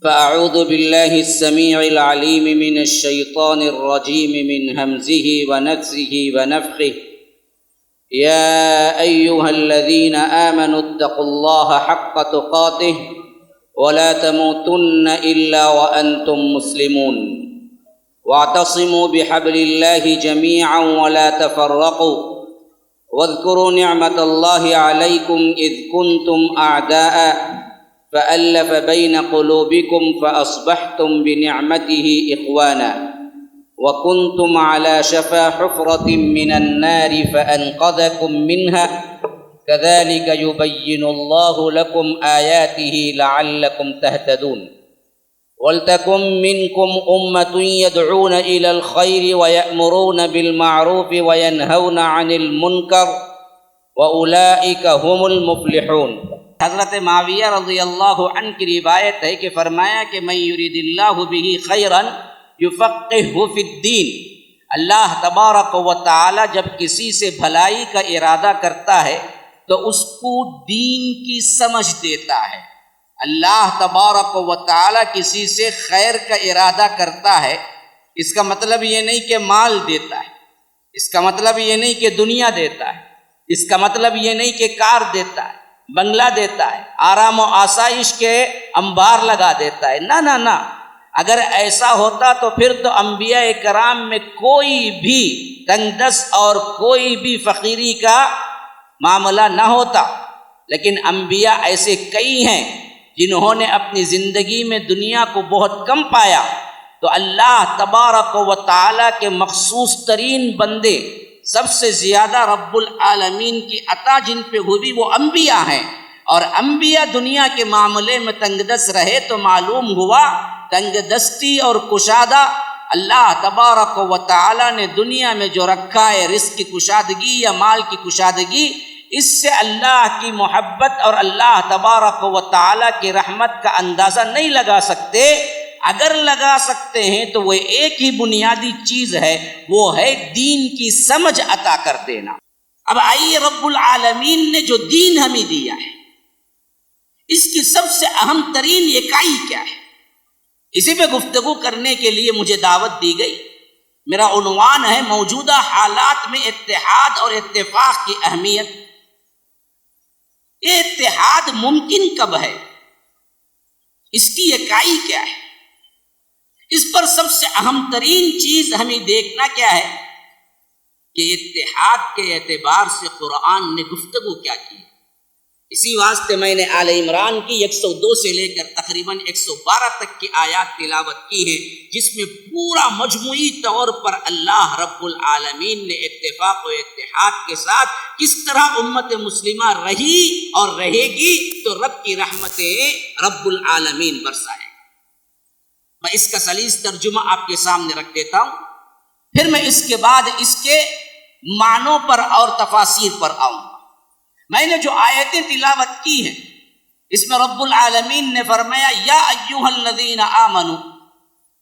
فأعوذ بالله السميع العليم من الشيطان الرجيم من همزه ونفثه ونفخه. يا أيها الذين آمنوا اتقوا الله حق تقاته ولا تموتن إلا وأنتم مسلمون واعتصموا بحبل الله جميعا ولا تفرقوا واذكروا نعمة الله عليكم إذ كنتم أعداء فألف بين قلوبكم فأصبحتم بنعمته إخوانا وكنتم على شفا حفرة من النار فأنقذكم منها كذلك يبين الله لكم آياته لعلكم تهتدون. ولتكن منكم أمة يدعون إلى الخير ويأمرون بالمعروف وينهون عن المنكر وأولئك هم المفلحون. حضرت معاویہ رضی اللہ عنہ کی روایت ہے کہ فرمایا کہ من یرید اللہ بہ خیرا یفقہہ فی الدین. اللہ تبارک و تعالی جب کسی سے بھلائی کا ارادہ کرتا ہے تو اس کو دین کی سمجھ دیتا ہے. اللہ تبارک و تعالی کسی سے خیر کا ارادہ کرتا ہے، اس کا مطلب یہ نہیں کہ مال دیتا ہے، اس کا مطلب یہ نہیں کہ دنیا دیتا ہے، اس کا مطلب یہ نہیں کہ کار دیتا ہے، بنگلہ دیتا ہے، آرام و آسائش کے انبار لگا دیتا ہے. نہ نہ نہ، اگر ایسا ہوتا تو پھر تو انبیاء کرام میں کوئی بھی تنگ دست اور کوئی بھی فقیری کا معاملہ نہ ہوتا. لیکن انبیاء ایسے کئی ہیں جنہوں نے اپنی زندگی میں دنیا کو بہت کم پایا، تو اللہ تبارک و تعالی کے مخصوص ترین بندے، سب سے زیادہ رب العالمین کی عطا جن پہ ہوئی وہ انبیاء ہیں. اور انبیاء دنیا کے معاملے میں تنگ دست رہے تو معلوم ہوا تنگ دستی اور کشادہ اللہ تبارک و تعالی نے دنیا میں جو رکھا ہے، رزق کی کشادگی یا مال کی کشادگی، اس سے اللہ کی محبت اور اللہ تبارک و تعالی کی رحمت کا اندازہ نہیں لگا سکتے. اگر لگا سکتے ہیں تو وہ ایک ہی بنیادی چیز ہے، وہ ہے دین کی سمجھ عطا کر دینا. اب آئیے، رب العالمین نے جو دین ہمیں دیا ہے اس کی سب سے اہم ترین اکائی کیا ہے، اسی پہ گفتگو کرنے کے لیے مجھے دعوت دی گئی. میرا عنوان ہے موجودہ حالات میں اتحاد اور اتفاق کی اہمیت. یہ اتحاد ممکن کب ہے، اس کی اکائی کیا ہے، اس پر سب سے اہم ترین چیز ہمیں دیکھنا کیا ہے کہ اتحاد کے اعتبار سے قرآن نے گفتگو کیا کی. اسی واسطے میں نے آل عمران کی 102 سے لے کر تقریباً 112 تک کی آیات تلاوت کی ہے، جس میں پورا مجموعی طور پر اللہ رب العالمین نے اتفاق و اتحاد کے ساتھ کس طرح امت مسلمہ رہی اور رہے گی تو رب کی رحمتیں رب العالمین برسائے. میں اس کا سلیس ترجمہ آپ کے سامنے رکھ دیتا ہوں، پھر میں اس کے بعد اس کے معنوں پر اور تفاسیر پر آؤں گا. میں نے جو آیتیں تلاوت کی ہیں اس میں رب العالمین نے فرمایا یا ایھا الذین آمنوا،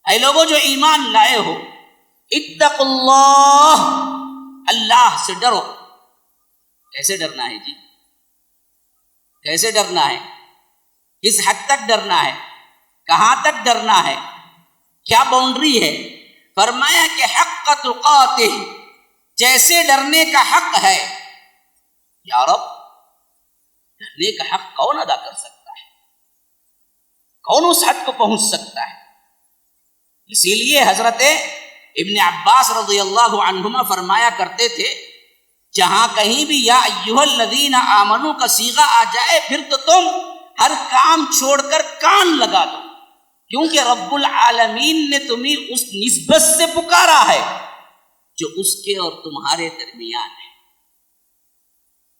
اے لوگوں جو ایمان لائے ہو، اتقوا اللہ، اللہ سے ڈرو. کیسے ڈرنا ہے جی؟ کیسے ڈرنا ہے؟ کس حد تک ڈرنا ہے؟ کہاں تک ڈرنا ہے؟ کیا باؤنڈری ہے؟ فرمایا کہ حق تقاتہ، جیسے ڈرنے کا حق ہے. یا رب، ڈرنے کا حق کون ادا کر سکتا ہے؟ کون اس حد کو پہنچ سکتا ہے؟ اسی لیے حضرت ابن عباس رضی اللہ عنہما فرمایا کرتے تھے، جہاں کہیں بھی یا ایھا الذین آمنوا کا صیغہ آ جائے پھر تو تم ہر کام چھوڑ کر کان لگا دو، کیونکہ رب العالمین نے تمہیں اس نسبت سے پکارا ہے جو اس کے اور تمہارے درمیان ہے.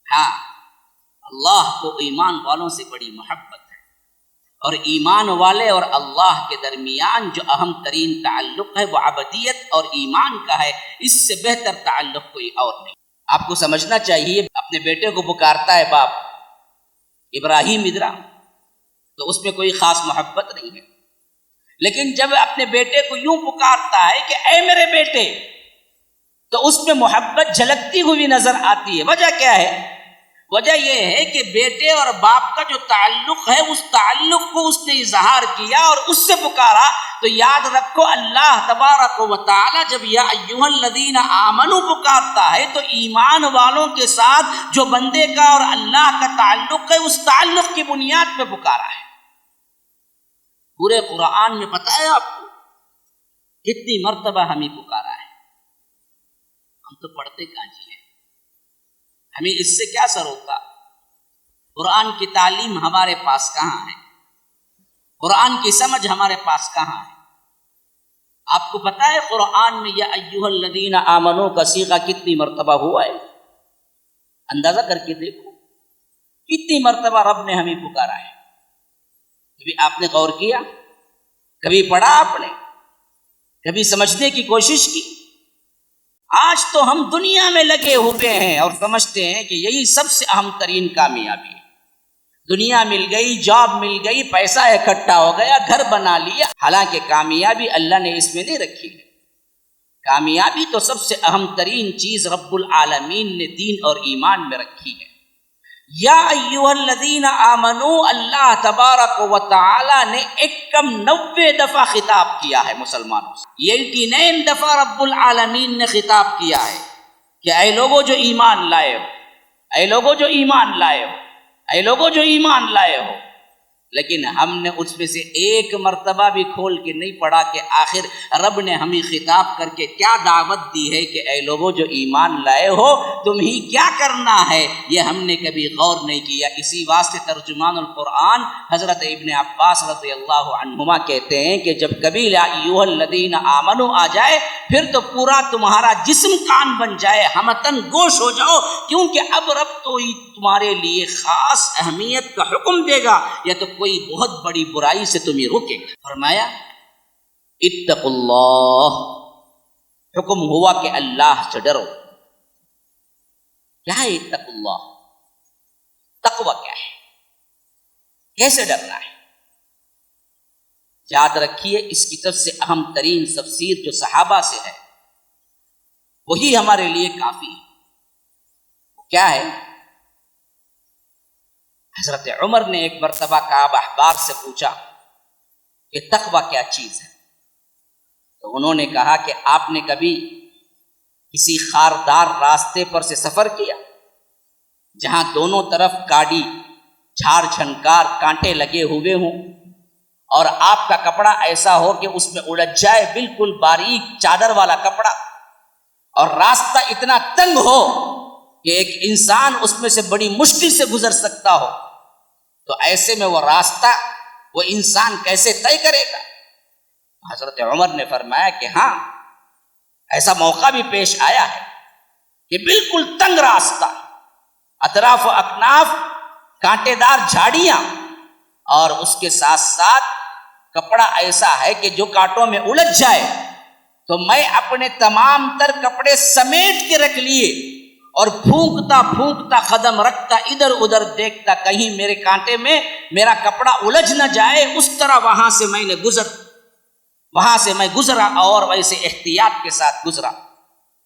ہاں، اللہ کو ایمان والوں سے بڑی محبت ہے، اور ایمان والے اور اللہ کے درمیان جو اہم ترین تعلق ہے وہ عبدیت اور ایمان کا ہے. اس سے بہتر تعلق کوئی اور نہیں. آپ کو سمجھنا چاہیے، اپنے بیٹے کو پکارتا ہے باپ ابراہیم ادرا، تو اس میں کوئی خاص محبت نہیں ہے. لیکن جب اپنے بیٹے کو یوں پکارتا ہے کہ اے میرے بیٹے، تو اس میں محبت جھلکتی ہوئی نظر آتی ہے. وجہ کیا ہے؟ وجہ یہ ہے کہ بیٹے اور باپ کا جو تعلق ہے اس تعلق کو اس نے اظہار کیا اور اس سے پکارا. تو یاد رکھو اللہ تبارک و تعالی جب یا ایھا الذین آمنوا پکارتا ہے تو ایمان والوں کے ساتھ جو بندے کا اور اللہ کا تعلق ہے اس تعلق کی بنیاد پہ پکارا ہے. پورے قرآن میں پتہ ہے آپ کو کتنی مرتبہ ہمیں پکارا ہے. ہم تو پڑھتے کہاں جی ہیں، ہمیں اس سے کیا سر ہوتا؟ قرآن کی تعلیم ہمارے پاس کہاں ہے؟ قرآن کی سمجھ ہمارے پاس کہاں ہے؟ آپ کو پتہ ہے قرآن میں یا ایھا الذین آمنوا کا صیغہ کتنی مرتبہ ہوا ہے؟ اندازہ کر کے دیکھو کتنی مرتبہ رب نے ہمیں پکارا ہے. کبھی آپ نے غور کیا؟ کبھی پڑھا آپ نے؟ کبھی سمجھنے کی کوشش کی؟ آج تو ہم دنیا میں لگے ہوئے ہیں اور سمجھتے ہیں کہ یہی سب سے اہم ترین کامیابی ہے. دنیا مل گئی، جاب مل گئی، پیسہ اکٹھا ہو گیا، گھر بنا لیا. حالانکہ کامیابی اللہ نے اس میں نہیں رکھی ہے. کامیابی تو سب سے اہم ترین چیز رب العالمین نے دین اور ایمان میں رکھی ہے. یا ایھا الذین آمنوا اللہ تبارک و تعالی نے 90 دفعہ خطاب کیا ہے مسلمانوں سے. 89 دفعہ رب العالمین نے خطاب کیا ہے کہ اے لوگوں جو ایمان لائے ہو، اے لوگوں جو ایمان لائے ہو، اے لوگوں جو ایمان لائے ہو. لیکن ہم نے اس میں سے ایک مرتبہ بھی کھول کے نہیں پڑھا کہ آخر رب نے ہمیں خطاب کر کے کیا دعوت دی ہے کہ اے لوگوں جو ایمان لائے ہو تمہیں کیا کرنا ہے. یہ ہم نے کبھی غور نہیں کیا. اسی واسطے ترجمان القرآن حضرت ابن عباس رضی اللہ عنہما کہتے ہیں کہ جب کبھی لا ایھا الذین آمنوا آ جائے پھر تو پورا تمہارا جسم کان بن جائے، ہمتن گوش ہو جاؤ، کیونکہ اب رب تو تمہارے لیے خاص اہمیت کا حکم دے گا یا تو کوئی بہت بڑی برائی سے تمہیں روکے گا. فرمایا اتقوا اللہ، حکم ہوا کہ اللہ سے ڈرو. کیا ہے اتقوا اللہ؟ تقوی کیا ہے؟ کیسے ڈرنا ہے؟ یاد رکھیے اس کی سب سے اہم ترین تفسیر جو صحابہ سے ہے وہی ہمارے لیے کافی ہے. کیا ہے؟ حضرت عمر نے ایک مرتبہ کعب احبار سے پوچھا کہ تقوی کیا چیز ہے؟ تو انہوں نے کہا کہ آپ نے کبھی کسی خاردار راستے پر سے سفر کیا جہاں دونوں طرف گاڑی جھاڑ جھنکار کانٹے لگے ہوئے ہوں اور آپ کا کپڑا ایسا ہو کہ اس میں الجھ جائے، بالکل باریک چادر والا کپڑا، اور راستہ اتنا تنگ ہو کہ ایک انسان اس میں سے بڑی مشکل سے گزر سکتا ہو، تو ایسے میں وہ راستہ وہ انسان کیسے طے کرے گا؟ حضرت عمر نے فرمایا کہ ہاں ایسا موقع بھی پیش آیا ہے کہ بالکل تنگ راستہ، اطراف و اکناف کانٹے دار جھاڑیاں، اور اس کے ساتھ ساتھ کپڑا ایسا ہے کہ جو کانٹوں میں الجھ جائے. تو میں اپنے تمام تر کپڑے سمیٹ کے رکھ لیے اور پھونکتا پھونکتا قدم رکھتا ادھر ادھر دیکھتا کہیں میرے کانٹے میں میرا کپڑا الجھ نہ جائے، اس طرح وہاں سے میں گزرا اور ویسے احتیاط کے ساتھ گزرا.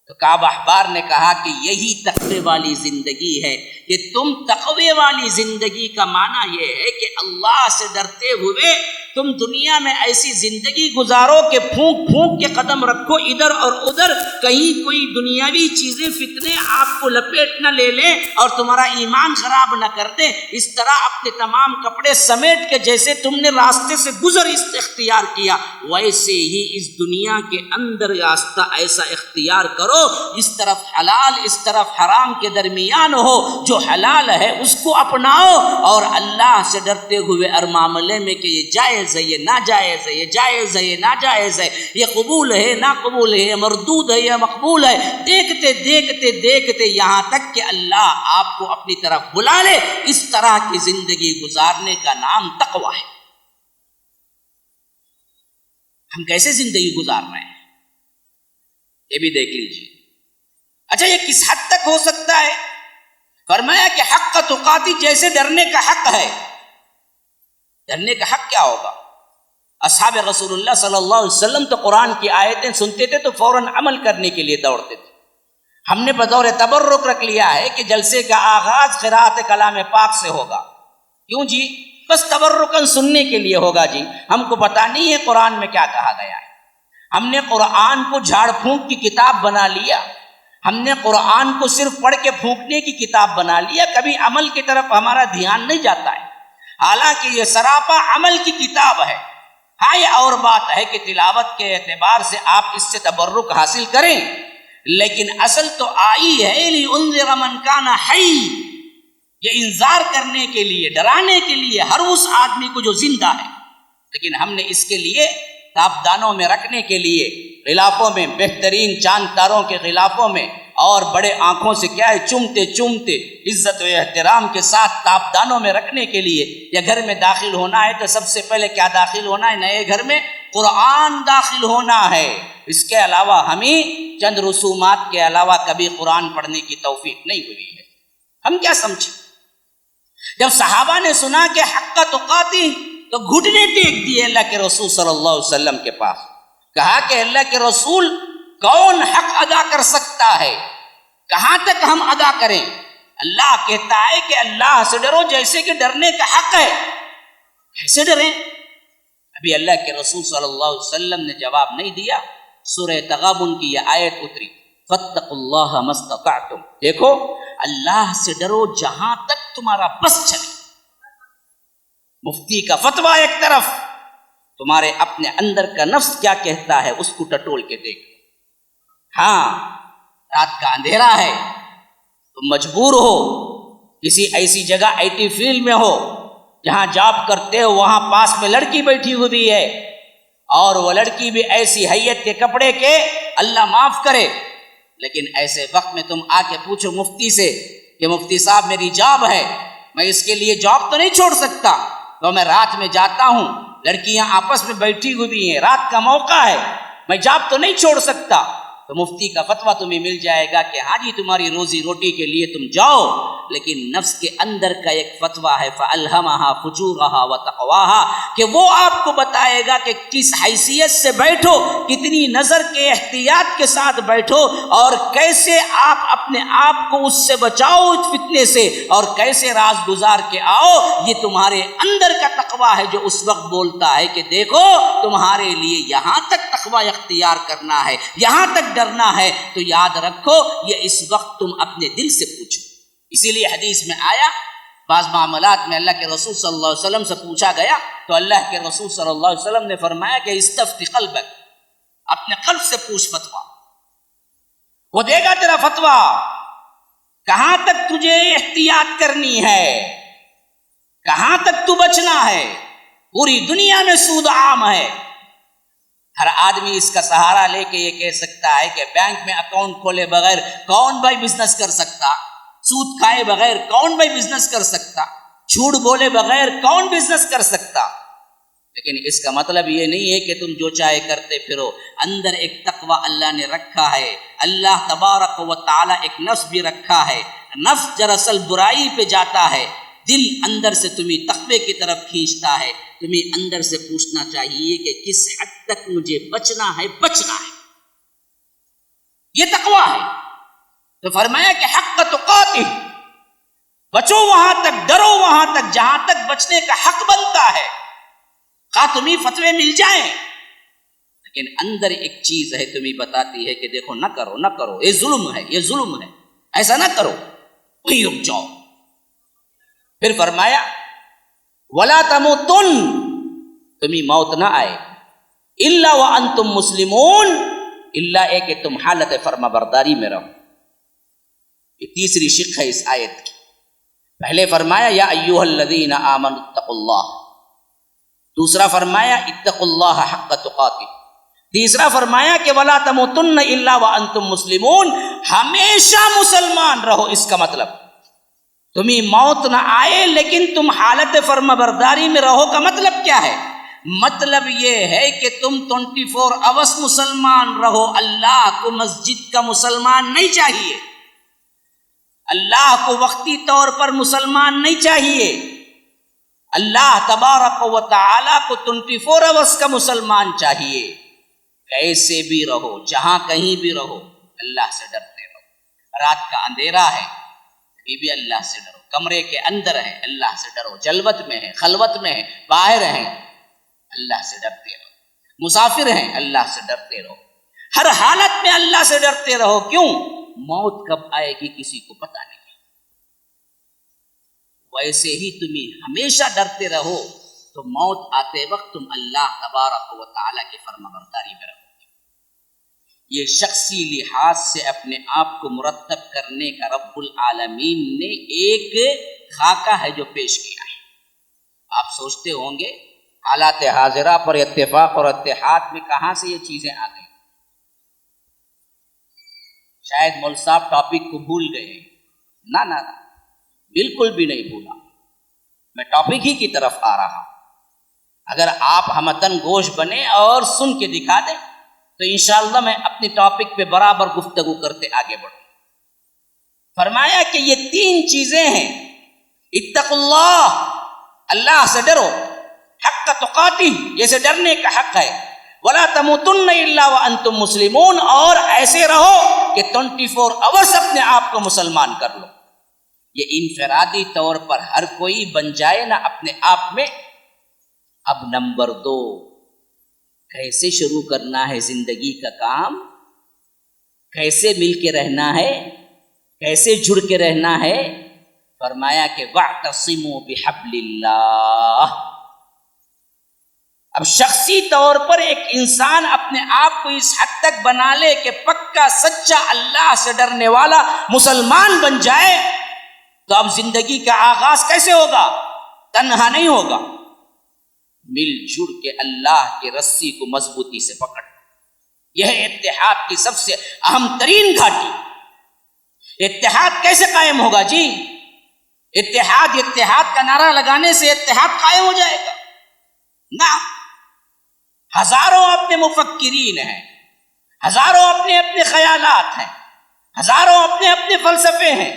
تو کعب احبار نے کہا کہ یہی تقوی والی زندگی ہے، کہ تم تقوی والی زندگی کا معنی یہ ہے کہ اللہ سے ڈرتے ہوئے تم دنیا میں ایسی زندگی گزارو کہ پھونک پھونک کے قدم رکھو ادھر اور ادھر، کہیں کوئی دنیاوی چیزیں فتنے آپ کو لپیٹ نہ لے لیں اور تمہارا ایمان خراب نہ کر دیں. اس طرح اپنے تمام کپڑے سمیٹ کے جیسے تم نے راستے سے گزر اختیار کیا، ویسے ہی اس دنیا کے اندر راستہ ایسا اختیار کرو اس طرف حلال اس طرف حرام کے درمیان ہو. جو حلال ہے اس کو اپناؤ اور اللہ سے ڈرتے ہوئے ہر معاملے میں کہ یہ جائز ہے، یہ ناجائز ہے، یہ جائز ہے، یہ ناجائز ہے، یہ قبول ہے، نا قبول ہے، یہ مردود ہے، یہ مقبول ہے، دیکھتے دیکھتے دیکھتے یہاں تک کہ اللہ آپ کو اپنی طرف بلا لے. اس طرح کی زندگی گزارنے کا نام تقوی ہے. ہم کیسے زندگی گزار رہے ہیں یہ بھی دیکھ لیجیے. اچھا یہ کس حد تک ہو سکتا ہے؟ فرمایا کہ حق تقاتی، جیسے ڈرنے کا حق ہے. ڈرنے کا حق کیا ہوگا؟ اصحاب رسول اللہ صلی اللہ علیہ وسلم تو قرآن کی آیتیں سنتے تھے تو فوراً عمل کرنے کے لیے دوڑتے تھے. ہم نے بطور تبرک رکھ لیا ہے کہ جلسے کا آغاز قراءت کلام پاک سے ہوگا. کیوں جی؟ بس تبرکن سننے کے لیے ہوگا جی. ہم کو پتہ نہیں ہے قرآن میں کیا کہا گیا ہے. ہم نے قرآن کو جھاڑ پھونک کی کتاب بنا لیا. ہم نے قرآن کو صرف پڑھ کے پھونکنے کی کتاب بنا لیا. کبھی عمل کی طرف ہمارا دھیان نہیں جاتا ہے، حالانکہ یہ سراپا عمل کی کتاب ہے. ہاں، یہ اور بات ہے کہ تلاوت کے اعتبار سے آپ اس سے تبرک حاصل کریں، لیکن اصل تو آئی ہے لِأُنذِرَ مَنْ كَانَ حَيًّا، یہ انذار کرنے کے لیے، ڈرانے کے لیے ہر اس آدمی کو جو زندہ ہے. لیکن ہم نے اس کے لیے تابدانوں میں رکھنے کے لیے، غلافوں میں، بہترین چاند تاروں کے غلافوں میں اور بڑے آنکھوں سے کیا ہے چومتے چومتے عزت و احترام کے ساتھ تابدانوں میں رکھنے کے لیے، یا گھر میں داخل ہونا ہے تو سب سے پہلے کیا داخل ہونا ہے؟ نئے گھر میں قرآن داخل ہونا ہے. اس کے علاوہ ہمیں چند رسومات کے علاوہ کبھی قرآن پڑھنے کی توفیق نہیں ہوئی ہے. ہم کیا سمجھیں؟ جب صحابہ نے سنا کہ حق تقاتی، تو گھٹنے ٹیک دیے اللہ کے رسول صلی اللہ علیہ وسلم کے پاس. کہا کہ اللہ کے رسول، کون حق ادا کر سکتا ہے؟ کہاں تک ہم ادا کریں؟ اللہ کہتا ہے کہ اللہ سے ڈرو جیسے کہ ڈرنے کا حق ہے. کیسے ڈریں؟ ابھی اللہ کے رسول صلی اللہ علیہ وسلم نے جواب نہیں دیا. سورہ تغابن کی یہ آیت اتری، فاتقوا اللہ ما استطعتم. دیکھو، اللہ سے ڈرو جہاں تک تمہارا بس چلے. مفتی کا فتویٰ ایک طرف، تمہارے اپنے اندر کا نفس کیا کہتا ہے اس کو ٹٹول کے دیکھ. ہاں، رات کا اندھیرا ہے، تم مجبور ہو کسی ایسی جگہ IT فیلڈ میں ہو جہاں جاب کرتے ہو، وہاں پاس میں لڑکی بیٹھی ہوئی ہے، اور وہ لڑکی بھی ایسی حیت کے کپڑے کے اللہ معاف کرے. لیکن ایسے وقت میں تم آ کے پوچھو مفتی سے کہ مفتی صاحب میری جاب ہے، میں اس کے لیے جاب تو نہیں چھوڑ سکتا، تو میں رات میں جاتا ہوں، لڑکیاں آپس میں بیٹھی ہوئی ہیں، رات کا موقع ہے، میں جاب تو نہیں چھوڑ سکتا. تو مفتی کا فتویٰ تمہیں مل جائے گا کہ ہاں جی تمہاری روزی روٹی کے لیے تم جاؤ. لیکن نفس کے اندر کا ایک فتویٰ ہے فَأَلْهَمَهَا فُجُورَهَا وَتَقْوَاهَا، کہ وہ آپ کو بتائے گا کہ کس حیثیت سے بیٹھو، کتنی نظر کے احتیاط کے ساتھ بیٹھو، اور کیسے آپ اپنے آپ کو اس سے بچاؤ اس فتنے سے، اور کیسے راز گزار کے آؤ. یہ تمہارے اندر کا تقویٰ ہے جو اس وقت بولتا ہے کہ دیکھو تمہارے لیے یہاں تک تقویٰ اختیار کرنا ہے، یہاں تک ڈرنا ہے، تو یاد رکھو یہ اس وقت تم اپنے دل سے پوچھو. اسی لیے حدیث میں آیا، بعض معاملات میں اللہ کے رسول صلی اللہ علیہ وسلم سے پوچھا گیا تو اللہ کے رسول صلی اللہ علیہ وسلم نے فرمایا کہ استفتی قلبک، اپنے قلب سے پوچھ فتویٰ، وہ دے گا تیرا فتویٰ. کہاں تک تجھے احتیاط کرنی ہے، کہاں تک تو بچنا ہے. پوری دنیا میں سود عام ہے، ہر آدمی اس کا سہارا لے کے یہ کہہ سکتا ہے کہ بینک میں اکاؤنٹ کھولے بغیر کون بھائی بزنس کر سکتا، سود کھائے بغیر کون بھائی بزنس کر سکتا، جھوٹ بولے بغیر کون بزنس کر سکتا. لیکن اس کا مطلب یہ نہیں ہے کہ تم جو چاہے کرتے پھرو. اندر ایک تقویٰ اللہ نے رکھا ہے، اللہ تبارک و تعالی ایک نفس بھی رکھا ہے. نفس دراصل برائی پہ جاتا ہے، دل اندر سے تمہیں تقوی کی طرف کھینچتا ہے. تمہیں اندر سے پوچھنا چاہیے کہ کس حد تک مجھے بچنا ہے. یہ تقویٰ ہے. تو فرمایا کہ حق تقاتہ، بچو وہاں تک، ڈرو وہاں تک جہاں تک بچنے کا حق بنتا ہے. خواہ تمہیں فتوے مل جائیں، لیکن اندر ایک چیز ہے تمہیں بتاتی ہے کہ دیکھو نہ کرو، نہ کرو، یہ ظلم ہے، یہ ظلم ہے، ایسا نہ کرو، وہیں رک جاؤ. پھر فرمایا وَلَا تَمُوتُنَّ، تمہیں موت نہ آئے، إِلَّا وَأَنْتُمْ مُسْلِمُونَ، اللہ ہے کہ تم حالت فرما برداری میں رہو. یہ تیسری شق ہے اس آیت کی. پہلے فرمایا یا ایھا الذین آمنوا اتقوا اللہ، دوسرا فرمایا اتقوا اللہ حق تقاتہ، تیسرا فرمایا کہ وَلَا تَمُوتُنَّ إِلَّا وَأَنْتُمْ مُسْلِمُونَ، ہمیشہ مسلمان رہو. اس کا مطلب تمہیں موت نہ آئے لیکن تم حالت فرما برداری میں رہو کا مطلب کیا ہے؟ مطلب یہ ہے کہ تم 24 hours مسلمان رہو. اللہ کو مسجد کا مسلمان نہیں چاہیے، اللہ کو وقتی طور پر مسلمان نہیں چاہیے. اللہ تبارک و تعالی کو 24 hours کا مسلمان چاہیے. کیسے بھی رہو، جہاں کہیں بھی رہو، اللہ سے ڈرتے رہو. رات کا اندھیرا ہے بھی اللہ سے ڈرو، کمرے کے اندر ہے اللہ سے ڈرو، جلوت میں ہے، خلوت میں ہے، باہر ہیں اللہ سے ڈرتے رہو، مسافر ہیں اللہ سے ڈرتے رہو، ہر حالت میں اللہ سے ڈرتے رہو۔ کیوں؟ موت کب آئے گی کسی کو پتہ نہیں، ویسے ہی تمہیں ہمیشہ ڈرتے رہو تو موت آتے وقت تم اللہ تبارک و تعالیٰ کی فرمانبرداری میں رہو۔ یہ شخصی لحاظ سے اپنے آپ کو مرتب کرنے کا رب العالمین نے ایک خاکہ ہے جو پیش کیا ہے۔ آپ سوچتے ہوں گے حالات حاضرہ پر اتفاق اور اتحاد میں کہاں سے یہ چیزیں آ گئی؟ شاید مول صاحب ٹاپک کو بھول گئے ہیں۔ نہ بالکل بھی نہیں بھولا، میں ٹاپک ہی کی طرف آ رہا ہوں۔ اگر آپ ہمتن گوش بنے اور سن کے دکھا دیں تو انشاءاللہ میں اپنی ٹاپک پہ برابر گفتگو کرتے آگے بڑھوں۔ فرمایا کہ یہ تین چیزیں ہیں، اتقوا اللہ، اللہ سے ڈرو، حق تقاتہ، جیسے ڈرنے کا حق ہے، ولا تموتن الا وانتم مسلمون، اور ایسے رہو کہ 24 آورس اپنے آپ کو مسلمان کر لو۔ یہ انفرادی طور پر ہر کوئی بن جائے نا اپنے آپ میں۔ اب نمبر 2، کیسے شروع کرنا ہے زندگی کا کام، کیسے مل کے رہنا ہے، کیسے جڑ کے رہنا ہے؟ فرمایا کہ وَاعْتَصِمُوا بِحَبْلِ اللَّهِ۔ اب شخصی طور پر ایک انسان اپنے آپ کو اس حد تک بنا لے کہ پکا سچا اللہ سے ڈرنے والا مسلمان بن جائے تو اب زندگی کا آغاز کیسے ہوگا؟ تنہا نہیں ہوگا، مل جڑ کے اللہ کی رسی کو مضبوطی سے پکڑ۔ یہ ہے اتحاد کی سب سے اہم ترین گھاٹی۔ اتحاد کیسے قائم ہوگا جی؟ اتحاد کا نعرہ لگانے سے اتحاد قائم ہو جائے گا؟ نہ، ہزاروں اپنے مفکرین ہیں، ہزاروں اپنے اپنے خیالات ہیں، ہزاروں اپنے اپنے فلسفے ہیں۔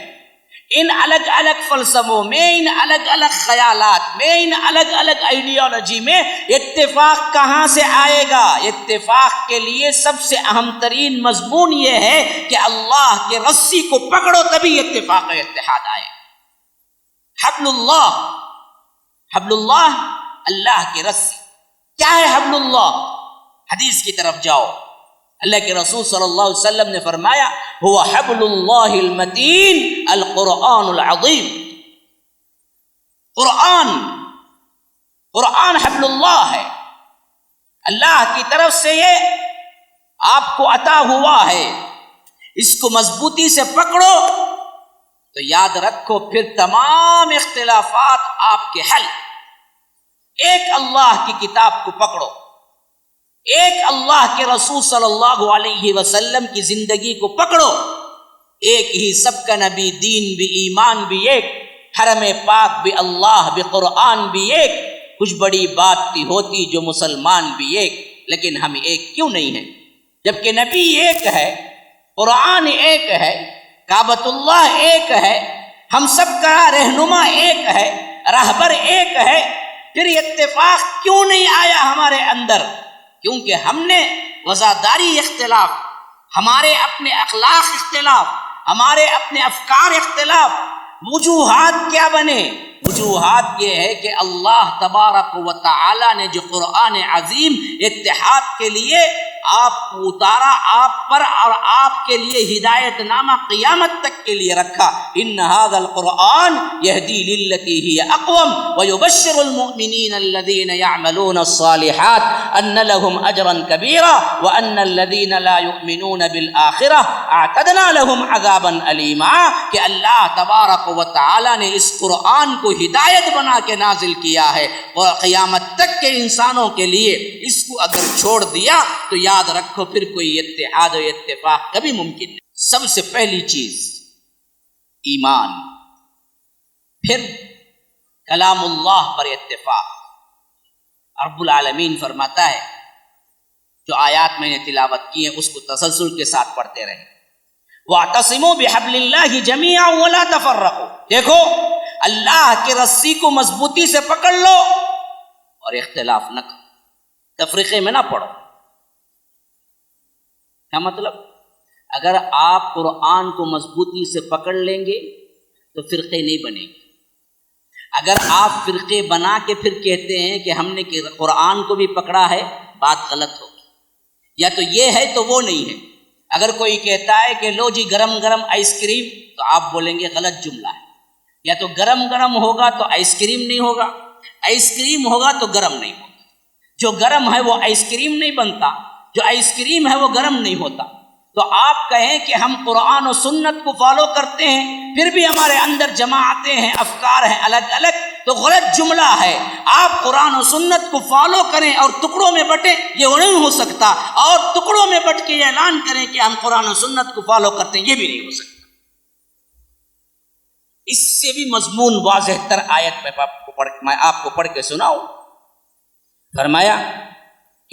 ان الگ الگ فلسفوں میں، ان الگ الگ خیالات میں، ان الگ الگ آئیڈیالوجی میں اتفاق کہاں سے آئے گا؟ اتفاق کے لیے سب سے اہم ترین مضمون یہ ہے کہ اللہ کے رسی کو پکڑو، تبھی اتفاق و اتحاد آئے۔ حبل اللہ، حبل اللہ، اللہ کی رسی۔ کیا ہے حبل اللہ؟ حدیث کی طرف جاؤ، اللہ کے رسول صلی اللہ علیہ وسلم نے فرمایا هو حبل اللہ المتین القرآن العظیم۔ قرآن حبل اللہ ہے، اللہ کی طرف سے یہ آپ کو عطا ہوا ہے، اس کو مضبوطی سے پکڑو تو یاد رکھو پھر تمام اختلافات آپ کے حل۔ ایک اللہ کی کتاب کو پکڑو، ایک اللہ کے رسول صلی اللہ علیہ وسلم کی زندگی کو پکڑو، ایک ہی سب کا نبی، دین بھی، ایمان بھی ایک، حرم پاک بھی اللہ بھی، قرآن بھی ایک۔ کچھ بڑی بات تھی ہوتی جو مسلمان بھی ایک، لیکن ہم ایک کیوں نہیں ہیں؟ جبکہ نبی ایک ہے، قرآن ایک ہے، کعبۃ اللہ ایک ہے، ہم سب کا رہنما ایک ہے، راہبر ایک ہے، پھر اتفاق کیوں نہیں آیا ہمارے اندر؟ کیونکہ ہم نے وزاداری اختلاف، ہمارے اپنے اخلاق اختلاف، ہمارے اپنے افکار اختلاف، وجوہات کیا بنے؟ وجوہات یہ ہے کہ اللہ تبارک و تعالی نے جو قرآن عظیم اتحاد کے لیے آپ کو اتارا، آپ پر اور آپ کے لیے ہدایت نامہ قیامت تک کے لیے رکھا۔ ان ھذا القرآن یہدی للتی ہی اقوم ویبشر المؤمنین الذین یعملون الصالحات ان لهم اجرا کبیرا وان الذین لا یؤمنون بالآخرہ اعتدنا لهم عذابا علیما، کہ اللہ تبارک و تعالی نے اس قرآن کو ہدایت بنا کے نازل کیا ہے اور قیامت تک کے انسانوں کے لیے اس کو اگر چھوڑ دیا تو یاد رکھو پھر کوئی اتحاد و اتفاق کبھی ممکن نہیں۔ سب سے پہلی چیز ایمان، پھر کلام اللہ پر اتفاق۔ رب العالمین فرماتا ہے، جو آیات میں نے تلاوت کی ہیں اس کو تسلسل کے ساتھ پڑھتے رہیں، وَاعْتَصِمُوا بِحَبْلِ اللَّهِ جَمِيعًا وَلَا تَفَرَّقُوا۔ دیکھو اللہ کی رسی کو مضبوطی سے پکڑ لو اور اختلاف نہ کرو، تفریقے میں نہ پڑو۔ کیا مطلب؟ اگر آپ قرآن کو مضبوطی سے پکڑ لیں گے تو فرقے نہیں بنیں گے. اگر آپ فرقے بنا کے پھر کہتے ہیں کہ ہم نے قرآن کو بھی پکڑا ہے، بات غلط ہوگی. یا تو یہ ہے تو وہ نہیں ہے. اگر کوئی کہتا ہے کہ لو جی گرم گرم آئس کریم، تو آپ بولیں گے غلط جملہ ہے. یا تو گرم گرم ہوگا تو آئس کریم نہیں ہوگا، آئس کریم ہوگا تو گرم نہیں ہوگا. جو گرم ہے وہ آئس کریم نہیں بنتا، جو آئس کریم ہے وہ گرم نہیں ہوتا. تو آپ کہیں کہ ہم قرآن و سنت کو فالو کرتے ہیں، پھر بھی ہمارے اندر جماعتیں ہیں، افکار ہیں الگ الگ، تو غلط جملہ ہے. آپ قرآن و سنت کو فالو کریں اور ٹکڑوں میں بٹیں، یہ نہیں ہو سکتا. اور ٹکڑوں میں بٹ کے یہ اعلان کریں کہ ہم قرآن و سنت کو فالو کرتے ہیں، یہ بھی نہیں ہو سکتا. اس سے بھی مضمون واضح تر آیت میں آپ کو پڑھ کے سناؤں. فرمایا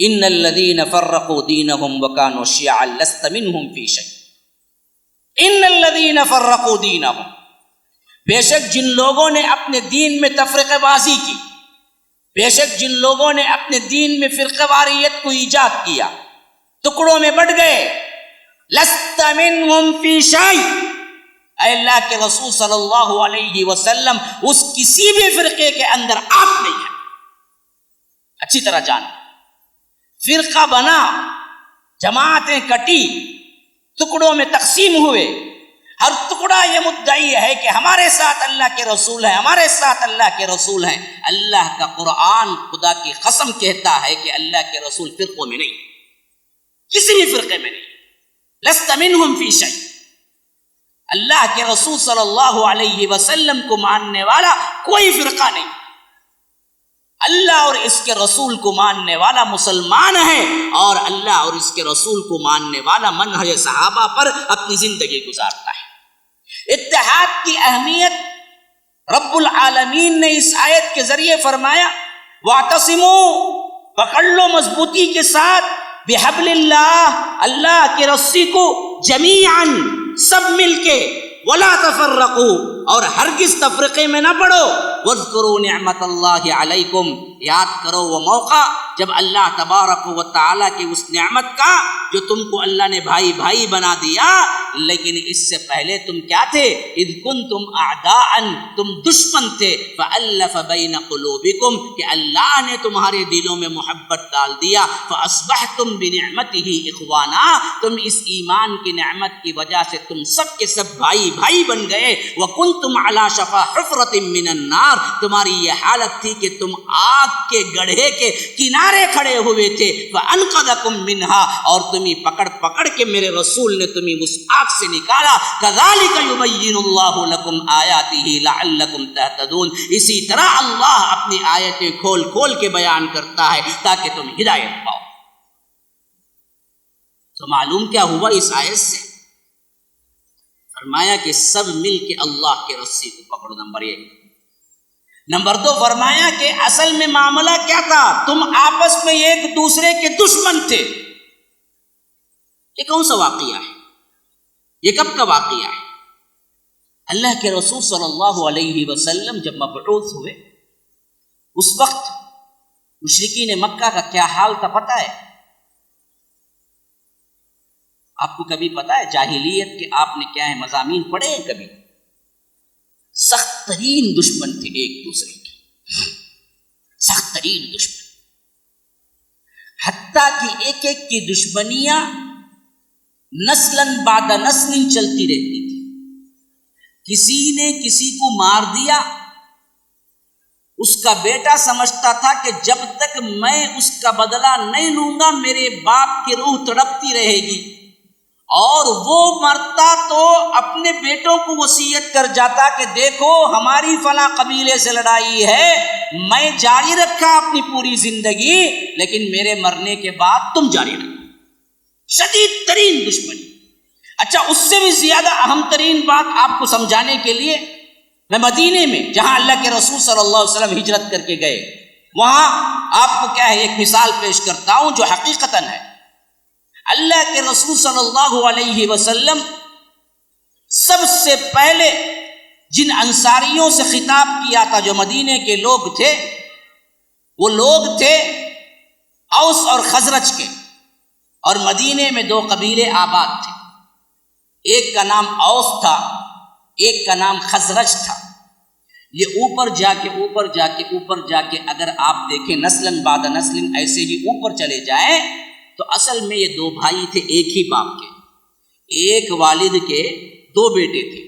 ان الذين فرقوا دينهم وكانوا شيعا لست منهم في شيء. ان الذين فرقوا دينهم، بے شک جن لوگوں نے اپنے دین میں تفرقہ بازی کی، بے شک جن لوگوں نے اپنے دین میں فرقہ واریت کو ایجاد کیا، ٹکڑوں میں بٹ گئے، لست منهم في شيء، اے اللہ کے رسول صلی اللہ علیہ وسلم اس کسی بھی فرقے کے اندر آپ نہیں ہیں. اچھی طرح جان، فرقہ بنا، جماعتیں کٹی، ٹکڑوں میں تقسیم ہوئے، ہر ٹکڑا یہ مدعی ہے کہ ہمارے ساتھ اللہ کے رسول ہیں، ہمارے ساتھ اللہ کے رسول ہیں. اللہ کا قرآن خدا کی قسم کہتا ہے کہ اللہ کے رسول فرقوں میں نہیں، کسی بھی فرقے میں نہیں. لست منہم فی شیء، اللہ کے رسول صلی اللہ علیہ وسلم کو ماننے والا کوئی فرقہ نہیں. اللہ اور اس کے رسول کو ماننے والا مسلمان ہے، اور اللہ اور اس کے رسول کو ماننے والا منہج صحابہ پر اپنی زندگی گزارتا ہے. اتحاد کی اہمیت رب العالمین نے اس آیت کے ذریعے فرمایا، وَاعْتَصِمُوا، پکڑ لو مضبوطی کے ساتھ، بِحَبْلِ اللَّهِ، اللہ کے رسی کو، جمیعاً، سب مل کے، وَلَا تَفَرَّقُوا، اور ہرگز تفرقے میں نہ پڑو. وَاذْكُرُوا نِعْمَةَ اللَّهِ عَلَيْكُمْ، یاد کرو وہ موقع جب اللہ تبارک و تعالیٰ کی اس نعمت کا جو تم کو اللہ نے بھائی بھائی بنا دیا، لیکن اس سے پہلے تم کیا تھے؟ اذ کنتم اعداء، تم دشمن تھے، فالف بین قلوبکم، کہ اللہ نے تمہارے دلوں میں محبت ڈال دیا، فاصبحتم بنعمتہ اخوانا، تم اس ایمان کی نعمت کی وجہ سے تم سب کے سب بھائی بھائی بن گئے. وکنتم علی شفا حفرۃ من النار، تمہاری یہ حالت تھی کہ تم آگ کے گڑھے کے کنارے کھڑے ہوئے تھے. فانقذکم منہا، اور تمہیں پکڑ پکڑ کے میرے رسول نے تمہیں اس آگ سے نکالا. کذالک یبین اللہ لکم آیاتہ لعلکم تہتدون، اسی طرح اللہ اپنی آیتیں کھول کھول کے بیان کرتا ہے تاکہ تم ہدایت پاؤ. تو معلوم کیا ہوا اس آیت سے؟ فرمایا کہ سب مل کے اللہ کے رسی کو پکڑو، نمبر 1. نمبر 2 فرمایا کہ اصل میں معاملہ کیا تھا؟ تم آپس میں ایک دوسرے کے دشمن تھے. یہ کون سا واقعہ ہے؟ یہ کب کا واقعہ ہے؟ اللہ کے رسول صلی اللہ علیہ وسلم جب مبعوث ہوئے، اس وقت مشرکین مکہ کا کیا حال تھا پتہ ہے؟ آپ کو کبھی پتا ہے جاہلیت کے آپ نے کیا ہے مضامین پڑھے ہیں کبھی؟ سخت ترین دشمن تھے ایک دوسرے کے، سخت ترین دشمن، حتیٰ کہ ایک ایک کی دشمنیاں نسلاً بعد نسل چلتی رہتی تھی. کسی نے کسی کو مار دیا، اس کا بیٹا سمجھتا تھا کہ جب تک میں اس کا بدلہ نہیں لوں گا میرے باپ کی روح تڑپتی رہے گی، اور وہ مرتا تو اپنے بیٹوں کو وصیت کر جاتا کہ دیکھو ہماری فلاں قبیلے سے لڑائی ہے، میں جاری رکھا اپنی پوری زندگی، لیکن میرے مرنے کے بعد تم جاری رکھو. شدید ترین دشمنی. اچھا، اس سے بھی زیادہ اہم ترین بات آپ کو سمجھانے کے لیے میں مدینے میں جہاں اللہ کے رسول صلی اللہ علیہ وسلم ہجرت کر کے گئے، وہاں آپ کو کیا ہے ایک مثال پیش کرتا ہوں جو حقیقتاً ہے. اللہ کے رسول صلی اللہ علیہ وسلم سب سے پہلے جن انصاریوں سے خطاب کیا تھا جو مدینے کے لوگ تھے، وہ لوگ تھے اوس اور خزرج کے، اور مدینے میں 2 قبیلے آباد تھے. ایک کا نام اوس تھا، ایک کا نام خزرج تھا۔ یہ اوپر جا کے اگر آپ دیکھیں نسلاً بعد نسل ایسے ہی اوپر چلے جائیں تو اصل میں یہ دو بھائی تھے ایک ہی باپ کے، ایک والد کے دو بیٹے تھے،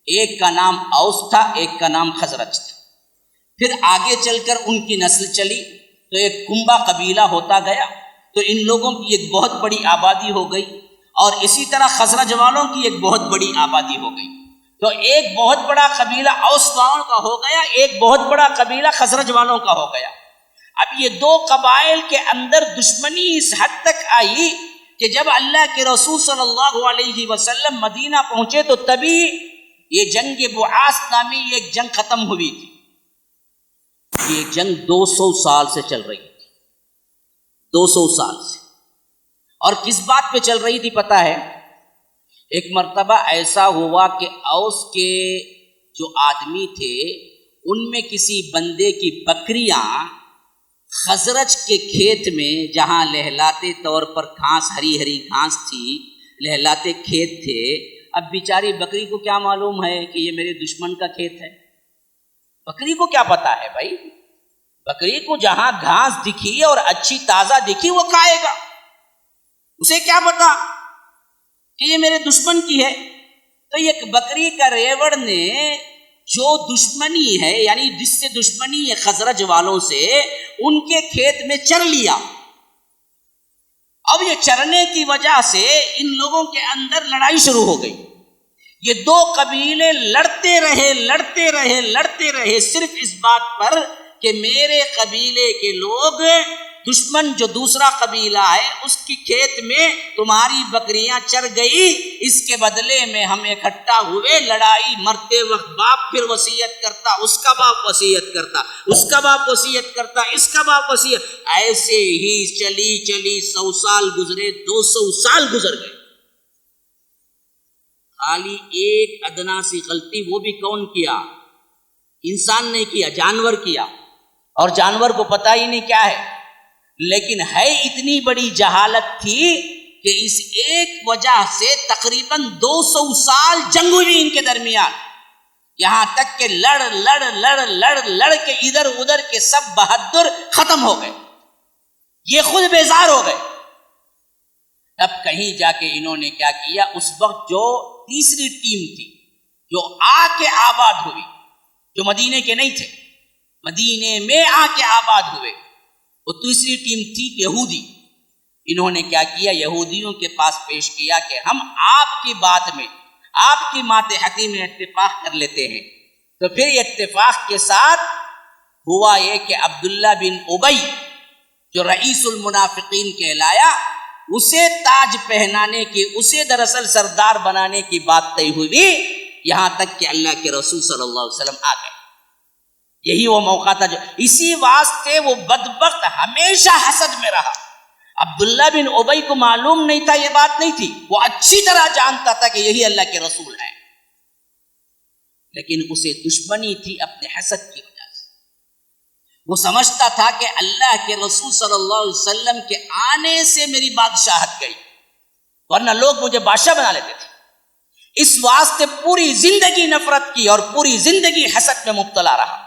ایک کا نام اوس تھا، ایک کا نام خزرج تھا۔ پھر آگے چل کر ان کی نسل چلی تو ایک کنبا قبیلہ ہوتا گیا، تو ان لوگوں کی ایک بہت بڑی آبادی ہو گئی، اور اسی طرح خزرج والوں کی ایک بہت بڑی آبادی ہو گئی، تو ایک بہت بڑا قبیلہ اوس والوں کا ہو گیا، ایک بہت بڑا قبیلہ خزرج والوں کا ہو گیا۔ اب یہ دو قبائل کے اندر دشمنی اس حد تک آئی کہ جب اللہ کے رسول صلی اللہ علیہ وسلم مدینہ پہنچے تو تبھی یہ جنگ بعاث نامی ایک جنگ ختم ہوئی تھی۔ یہ جنگ 200 سال سے چل رہی تھی، 200 سال سے۔ اور کس بات پہ چل رہی تھی پتہ ہے؟ ایک مرتبہ ایسا ہوا کہ اوس کے جو آدمی تھے ان میں کسی بندے کی بکریاں خزرج کے کھیت میں، جہاں لہلاتے طور پر گھاس، ہری ہری گھاس تھی، لہلاتے کھیت تھے، اب بیچاری بکری کو کیا معلوم ہے کہ یہ میرے دشمن کا کھیت ہے؟ بکری کو کیا پتا ہے بھائی؟ بکری کو جہاں گھاس دکھی اور اچھی تازہ دکھی وہ کھائے گا، اسے کیا پتا کہ یہ میرے دشمن کی ہے؟ تو یہ بکری کا ریوڑ نے جو دشمنی ہے، یعنی جس سے دشمنی ہے خزرج والوں سے، ان کے کھیت میں چر لیا۔ اب یہ چرنے کی وجہ سے ان لوگوں کے اندر لڑائی شروع ہو گئی۔ یہ دو قبیلے لڑتے رہے صرف اس بات پر کہ میرے قبیلے کے لوگ، دشمن جو دوسرا قبیلہ ہے اس کی کھیت میں تمہاری بکریاں چر گئی، اس کے بدلے میں ہم اکٹھا ہوئے، لڑائی مرتے وقت باپ پھر وصیت کرتا، اس کا باپ وصیت کرتا، اس کا باپ وصیت کرتا، اس کا باپ وصیت، ایسے ہی چلی 100 سال گزرے، 200 سال گزر گئے۔ خالی ایک ادنا سی غلطی، وہ بھی کون کیا؟ انسان نے کیا، جانور کیا، اور جانور کو پتہ ہی نہیں کیا ہے، لیکن ہے اتنی بڑی جہالت تھی کہ اس ایک وجہ سے تقریباً 200 سال جنگ ہوئی ان کے درمیان، یہاں تک کہ لڑ کے ادھر ادھر کے سب بہادر ختم ہو گئے، یہ خود بیزار ہو گئے۔ تب کہیں جا کے انہوں نے کیا کیا، اس وقت جو تیسری ٹیم تھی جو آ کے آباد ہوئی، جو مدینے کے نہیں تھے، مدینے میں آ کے آباد ہوئے، وہ تیسری ٹیم تھی یہودی۔ انہوں نے کیا کیا، یہودیوں کے پاس پیش کیا کہ ہم آپ کی بات میں، آپ کی ماتحتی میں اتفاق کر لیتے ہیں۔ تو پھر اتفاق کے ساتھ ہوا یہ کہ عبداللہ بن ابی جو رئیس المنافقین کہلایا، اسے تاج پہنانے کی، اسے دراصل سردار بنانے کی بات طے ہوئی، یہاں تک کہ اللہ کے رسول صلی اللہ علیہ وسلم آ گئے۔ یہی وہ موقع تھا جو اسی واسطے وہ بدبخت ہمیشہ حسد میں رہا۔ عبداللہ بن ابی کو معلوم نہیں تھا، یہ بات نہیں تھی، وہ اچھی طرح جانتا تھا کہ یہی اللہ کے رسول ہیں، لیکن اسے دشمنی تھی اپنے حسد کی وجہ سے۔ وہ سمجھتا تھا کہ اللہ کے رسول صلی اللہ علیہ وسلم کے آنے سے میری بادشاہت گئی، ورنہ لوگ مجھے بادشاہ بنا لیتے تھے۔ اس واسطے پوری زندگی نفرت کی اور پوری زندگی حسد میں مبتلا رہا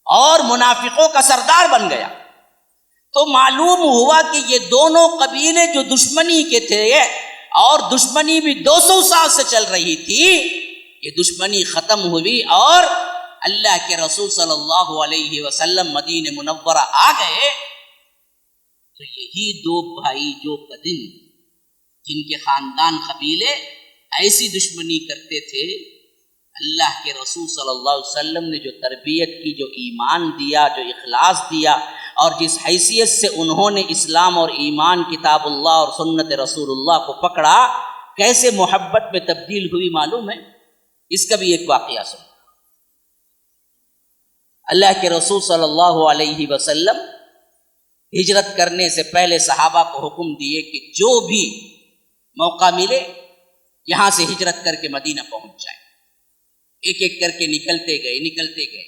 اور منافقوں کا سردار بن گیا۔ تو معلوم ہوا کہ یہ دونوں قبیلے جو دشمنی کے تھے، اور دشمنی بھی 200 سال سے چل رہی تھی، یہ دشمنی ختم ہوئی اور اللہ کے رسول صلی اللہ علیہ وسلم مدینہ منورہ آ گئے۔ تو یہی دو بھائی جو قدیم، جن کے خاندان قبیلے ایسی دشمنی کرتے تھے، اللہ کے رسول صلی اللہ علیہ وسلم نے جو تربیت کی، جو ایمان دیا، جو اخلاص دیا، اور جس حیثیت سے انہوں نے اسلام اور ایمان، کتاب اللہ اور سنت رسول اللہ کو پکڑا، کیسے محبت میں تبدیل ہوئی معلوم ہے؟ اس کا بھی ایک واقعہ سن۔ اللہ کے رسول صلی اللہ علیہ وسلم ہجرت کرنے سے پہلے صحابہ کو حکم دیے کہ جو بھی موقع ملے یہاں سے ہجرت کر کے مدینہ پہنچ جائے۔ ایک ایک کر کے نکلتے گئے،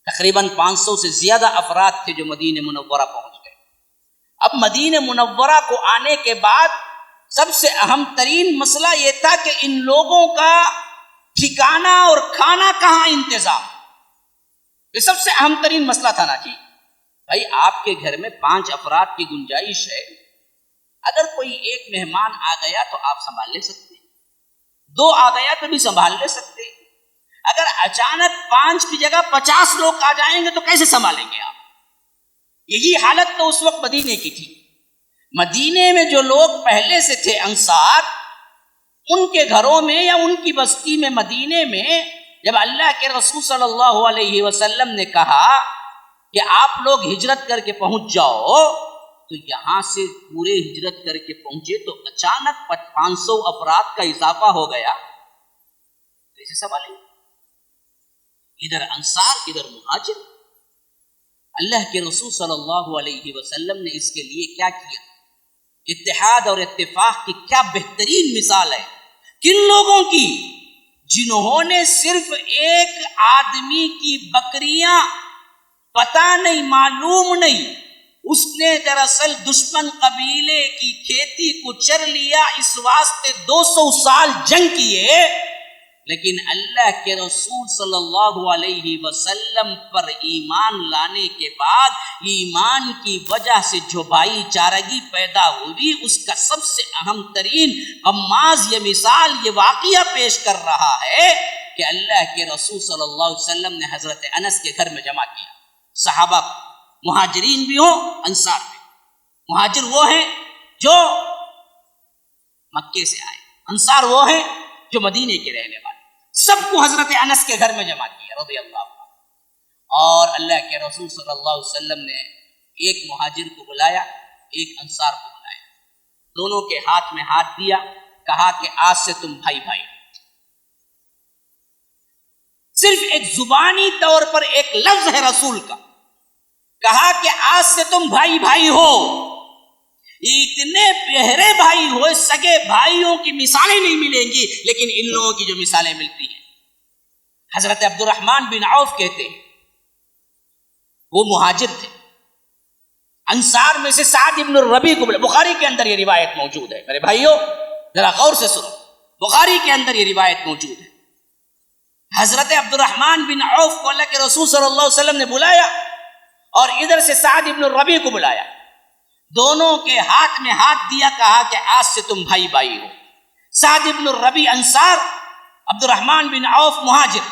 تقریباً 500 سے زیادہ افراد تھے جو مدینہ منورہ پہنچ گئے۔ اب مدینہ منورہ کو آنے کے بعد سب سے اہم ترین مسئلہ یہ تھا کہ ان لوگوں کا ٹھکانہ اور کھانا کہاں انتظام، یہ سب سے اہم ترین مسئلہ تھا نا جی۔ بھائی آپ کے گھر میں 5 افراد کی گنجائش ہے، اگر کوئی ایک مہمان آ گیا تو آپ سنبھال لے سکتے، 2 آ گیا تو بھی سنبھال لے سکتے، اگر اچانک 5 کی جگہ 50 لوگ آ جائیں گے تو کیسے سنبھالیں گے آپ؟ یہی حالت تو اس وقت مدینے کی تھی۔ مدینے میں جو لوگ پہلے سے تھے انصار، ان کے گھروں میں یا ان کی بستی میں مدینے میں جب اللہ کے رسول صلی اللہ علیہ وسلم نے کہا کہ آپ لوگ ہجرت کر کے پہنچ جاؤ، تو یہاں سے پورے ہجرت کر کے پہنچے تو اچانک 500 افراد کا اضافہ ہو گیا، کیسے سنبھالیں؟ ادھر انصار ادھر مہاجر۔ اللہ کے رسول صلی اللہ علیہ وسلم نے اس کے لیے کیا کیا؟ اتحاد اور اتفاق کی کیا بہترین مثال ہے۔ کن لوگوں کی؟ جنہوں نے صرف ایک آدمی کی بکریاں پتہ نہیں، معلوم نہیں، اس نے دراصل دشمن قبیلے کی کھیتی کو چر لیا، اس واسطے 200 سال جنگ کیے، لیکن اللہ کے رسول صلی اللہ علیہ وسلم پر ایمان لانے کے بعد ایمان کی وجہ سے جو بھائی چارگی پیدا ہوئی، اس کا سب سے اہم ترین غماز یہ مثال، یہ واقعہ پیش کر رہا ہے کہ اللہ کے رسول صلی اللہ علیہ وسلم نے حضرت انس کے گھر میں جمع کیا۔ صحابہ مہاجرین بھی ہوں، انصار بھی۔ مہاجر وہ ہیں جو مکے سے آئے، انصار وہ ہیں جو مدینے کے رہنے والے، سب کو حضرت انس کے گھر میں جمع کیا رضی اللہ عنہ۔ اور اللہ کے رسول صلی اللہ علیہ وسلم نے ایک مہاجر کو بلایا، ایک انصار کو بلایا، دونوں کے ہاتھ میں ہاتھ دیا، کہا کہ آج سے تم بھائی بھائی۔ صرف ایک زبانی طور پر ایک لفظ ہے رسول کا، کہا کہ آج سے تم بھائی بھائی ہو۔ اتنے گہرے بھائی ہوئے، سگے بھائیوں کی مثالیں نہیں ملیں گی، لیکن ان لوگوں کی جو مثالیں ملتی ہیں۔ حضرت عبد الرحمن بن عوف کہتے ہیں، وہ مہاجر تھے، انصار میں سے سعد ابن الربیع کو بلایا۔ بخاری کے اندر یہ روایت موجود ہے، میرے بھائیوں ذرا غور سے سنو، بخاری کے اندر یہ روایت موجود ہے۔ حضرت عبد الرحمن بن عوف کو اللہ کے رسول صلی اللہ علیہ وسلم نے بلایا، اور ادھر سے سعد ابن الربیع کو بلایا، دونوں کے ہاتھ میں ہاتھ دیا، کہا کہ آج سے تم بھائی بھائی ہو۔ سعد ابن الربیع انصار، عبد الرحمن بن عوف مہاجر۔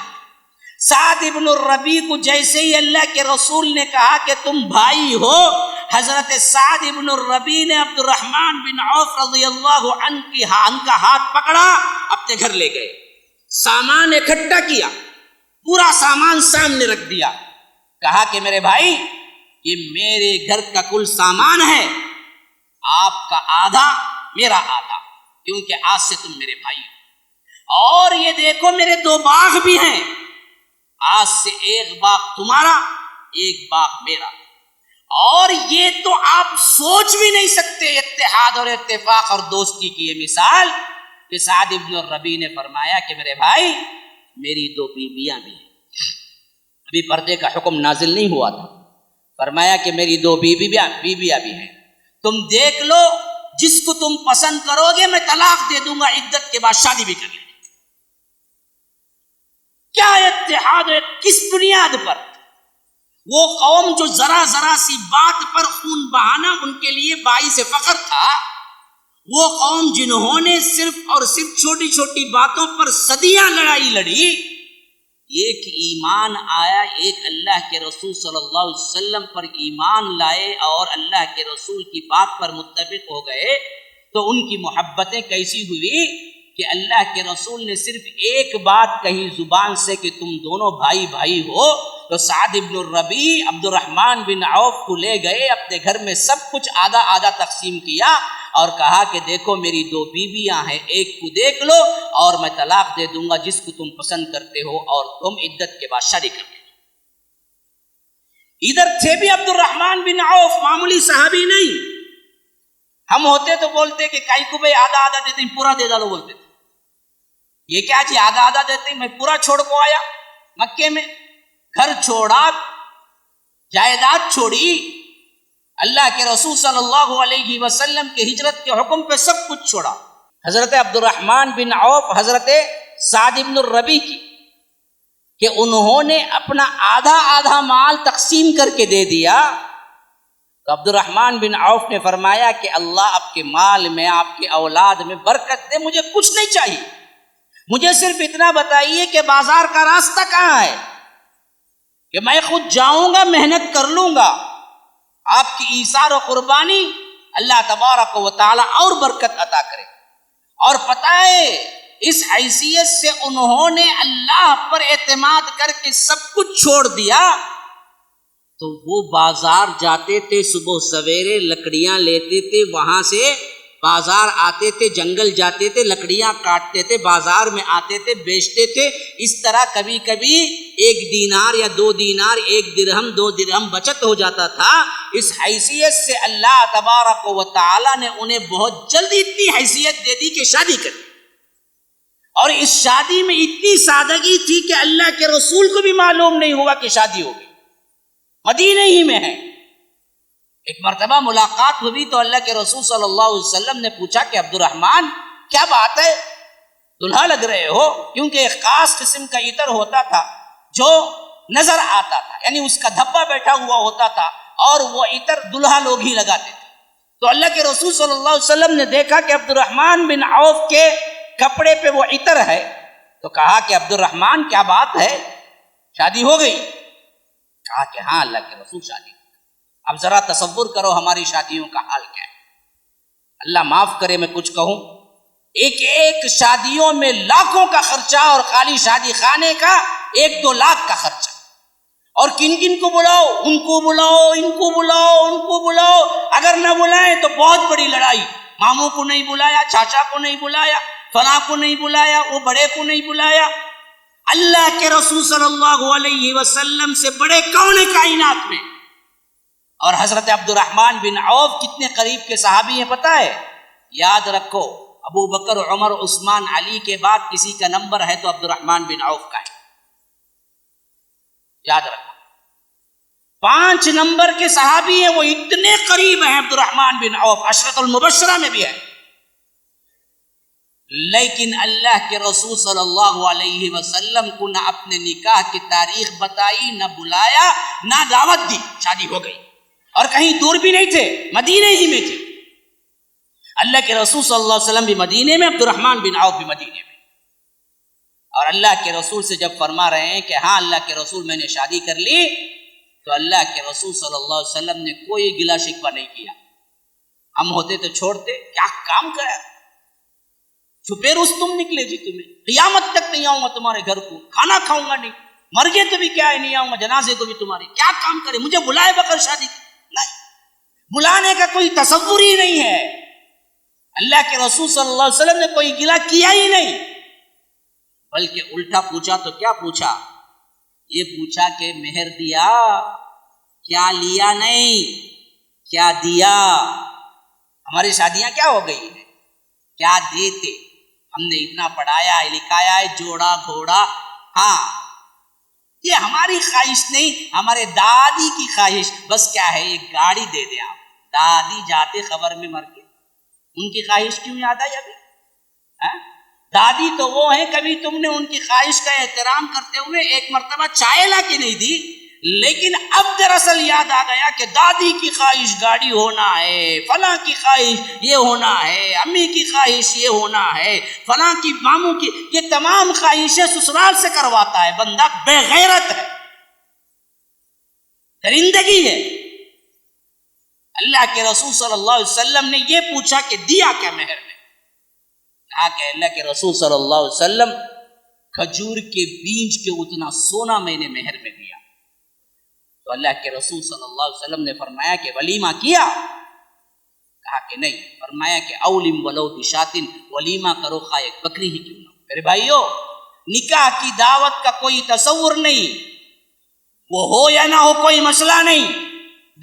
سعد ابن الربیع کو جیسے ہی اللہ کے رسول نے کہا کہ تم بھائی ہو، حضرت سعد ابن الربیع نے عبد الرحمن بن عوف رضی اللہ عنہ کا ہاتھ پکڑا، اپنے گھر لے گئے، سامان اکٹھا کیا، پورا سامان سامنے رکھ دیا، کہا کہ میرے بھائی یہ میرے گھر کا کل سامان ہے، آپ کا آدھا میرا آدھا، کیونکہ آج سے تم میرے بھائی ہو، اور یہ دیکھو میرے 2 باغ بھی ہیں، آج سے ایک باغ تمہارا، ایک باغ میرا، اور یہ تو آپ سوچ بھی نہیں سکتے اتحاد اور اتفاق اور دوستی کی یہ مثال، کہ سعد ابن الربیع نے فرمایا کہ میرے بھائی میری 2 بیویاں بھی ہیں، ابھی پردے کا حکم نازل نہیں ہوا تھا، فرمایا کہ میری 2 بیویاں بھی ہیں، تم دیکھ لو، جس کو تم پسند کرو گے میں طلاق دے دوں گا، عدت کے بعد شادی بھی کر لیں گے۔ کیا اتحاد ہے، کس بنیاد پر؟ وہ قوم جو ذرا سی بات پر خون بہانا ان کے لیے باعث فخر تھا، وہ قوم جنہوں نے صرف اور صرف چھوٹی چھوٹی باتوں پر صدیاں لڑائی لڑی، ایک ایمان آیا، ایک اللہ کے رسول صلی اللہ علیہ وسلم پر ایمان لائے اور اللہ کے رسول کی بات پر متفق ہو گئے، تو ان کی محبتیں کیسی ہوئی کہ اللہ کے رسول نے صرف ایک بات کہی زبان سے کہ تم دونوں بھائی بھائی ہو، تو سعد ابن الربیع عبد الرحمن بن عوف کو لے گئے، اپنے گھر میں سب کچھ آدھا آدھا تقسیم کیا، اور کہا کہ دیکھو میری 2 بیویاں ہیں، ایک کو دیکھ لو اور میں طلاق دے دوں گا جس کو تم پسند کرتے ہو، اور تم عدت کے بعد شادی کر لو۔ ادھر تھے بھی عبد الرحمن بن عوف، معمولی صحابی نہیں، ہم ہوتے تو بولتے کہ کائی کو بھائی آدھا آدھا دیتے ہیں، پورا دے ڈالو، بولتے تھے، یہ کیا جی آدھا آدھا دیتے ہیں، میں پورا چھوڑ کو آیا مکے میں، گھر چھوڑا، جائیداد چھوڑی، اللہ کے رسول صلی اللہ علیہ وسلم کے ہجرت کے حکم پہ سب کچھ چھوڑا. حضرت عبد الرحمن بن عوف حضرت سعد بن الربیع کی کہ انہوں نے اپنا آدھا مال تقسیم کر کے دے دیا. تو عبد الرحمن بن عوف نے فرمایا کہ اللہ آپ کے مال میں، آپ کے اولاد میں برکت دے، مجھے کچھ نہیں چاہیے، مجھے صرف اتنا بتائیے کہ بازار کا راستہ کہاں ہے کہ میں خود جاؤں گا، محنت کر لوں گا. آپ کی ایثار و قربانی اللہ تبارک و تعالی اور برکت عطا کرے. اور پتہ ہے اس حیثیت سے انہوں نے اللہ پر اعتماد کر کے سب کچھ چھوڑ دیا. تو وہ بازار جاتے تھے، صبح سویرے لکڑیاں لیتے تھے، وہاں سے بازار آتے تھے، جنگل جاتے تھے، لکڑیاں کاٹتے تھے، بازار میں آتے تھے، بیچتے تھے. اس طرح کبھی کبھی 1 دینار یا 2 دینار، 1 درہم 2 درہم بچت ہو جاتا تھا. اس حیثیت سے اللہ تبارک و تعالی نے انہیں بہت جلدی اتنی حیثیت دے دی کہ شادی کر دی. اور اس شادی میں اتنی سادگی تھی کہ اللہ کے رسول کو بھی معلوم نہیں ہوا کہ شادی ہو گئی، مدینے ہی میں ہے. ایک مرتبہ ملاقات ہوئی تو اللہ کے رسول صلی اللہ علیہ وسلم نے پوچھا کہ عبد الرحمن کیا بات ہے، دلہا لگ رہے ہو؟ کیونکہ ایک خاص قسم کا عطر ہوتا تھا جو نظر آتا تھا، یعنی اس کا دھبا بیٹھا ہوا ہوتا تھا اور وہ عطر دلہا لوگ ہی لگاتے تھے. تو اللہ کے رسول صلی اللہ علیہ وسلم نے دیکھا کہ عبد الرحمن بن عوف کے کپڑے پہ وہ عطر ہے، تو کہا کہ عبد الرحمن کیا بات ہے، شادی ہو گئی؟ کہا کہ ہاں اللہ کے رسول شادی. اب ذرا تصور کرو ہماری شادیوں کا حال کیا ہے. اللہ معاف کرے میں کچھ کہوں، ایک شادیوں میں لاکھوں کا خرچہ، اور خالی شادی خانے کا 1-2 لاکھ کا خرچہ. اور کن کن کو بلاؤ، ان کو بلاؤ، ان کو بلاؤ، ان کو بلاؤ. اگر نہ بلائیں تو بہت بڑی لڑائی. ماموں کو نہیں بلایا، چاچا کو نہیں بلایا، فلاں کو نہیں بلایا، وہ بڑے کو نہیں بلایا. اللہ کے رسول صلی اللہ علیہ وسلم سے بڑے کون کائنات میں. اور حضرت عبد الرحمن بن عوف کتنے قریب کے صحابی ہیں پتہ ہے؟ یاد رکھو، ابو بکر، عمر، عثمان، علی کے بعد کسی کا نمبر ہے تو عبد الرحمن بن عوف کا ہے. یاد رکھو 5 نمبر کے صحابی ہیں، وہ اتنے قریب ہیں عبد الرحمن بن عوف، عشرۃ المبشرہ میں بھی ہے. لیکن اللہ کے رسول صلی اللہ علیہ وسلم کو نہ اپنے نکاح کی تاریخ بتائی، نہ بلایا، نہ دعوت دی. شادی ہو گئی اور کہیں دور بھی نہیں تھے، مدینے ہی میں تھے. اللہ کے رسول صلی اللہ علیہ وسلم بھی مدینے میں، عبد الرحمن بن عوف بھی مدینے میں. اور اللہ کے رسول سے جب فرما رہے ہیں کہ ہاں اللہ کے رسول میں نے شادی کر لی، تو اللہ کے رسول صلی اللہ علیہ وسلم نے کوئی گلا شکوہ نہیں کیا. ہم ہوتے تو چھوڑتے، کیا کام کرا، چھپے رستم نکلے جی تمہیں، قیامت تک نہیں آؤں گا تمہارے گھر کو، کھانا کھاؤں گا نہیں، مر گئے تو بھی کیا ہے نہیں آؤں گا، جنازے کو بھی تمہارے، کیا کام کرے، مجھے بلائے بغیر شادی کی. نہیں، بلانے کا کوئی تصور ہی نہیں ہے. اللہ کے رسول صلی اللہ علیہ وسلم نے کوئی گلا کیا ہی نہیں، بلکہ الٹا پوچھا. تو کیا پوچھا؟ یہ پوچھا کہ مہر دیا کیا، لیا نہیں، کیا دیا. ہماری شادیاں کیا ہو گئی ہیں، کیا دیتے. ہم نے اتنا پڑھایا ہے، لکھایا ہے، جوڑا گھوڑا. ہاں یہ ہماری خواہش نہیں، ہمارے دادی کی خواہش. بس کیا ہے، ایک گاڑی دے دیں آپ. دادی جاتے خبر میں مر گئے، ان کی خواہش کیوں یاد آئی ابھی؟ دادی تو وہ ہیں، کبھی تم نے ان کی خواہش کا احترام کرتے ہوئے ایک مرتبہ چائے لا کے نہیں دی. لیکن اب دراصل یاد آ گیا کہ دادی کی خواہش گاڑی ہونا ہے، فلاں کی خواہش یہ ہونا ہے، امی کی خواہش یہ ہونا ہے، فلاں کی، ماموں کی. یہ تمام خواہشیں سسرال سے کرواتا ہے. بندہ بے غیرت ہے، درندگی ہے. اللہ کے رسول صلی اللہ علیہ وسلم نے یہ پوچھا کہ دیا کیا مہر میں؟ کہا کہ اللہ کے رسول صلی اللہ علیہ وسلم کھجور کے بیج کے اتنا سونا میں نے مہر میں دیا. تو اللہ کے رسول صلی اللہ علیہ وسلم نے فرمایا کہ ولیمہ کیا؟ کہا کہ نہیں. فرمایا کہ اولم ولو بشاتن، ولیمہ کرو خواہ ایک بکری ہی کیوں نہ. میرے بھائیو، نکاح کی دعوت کا کوئی تصور نہیں، وہ ہو یا نہ ہو کوئی مسئلہ نہیں.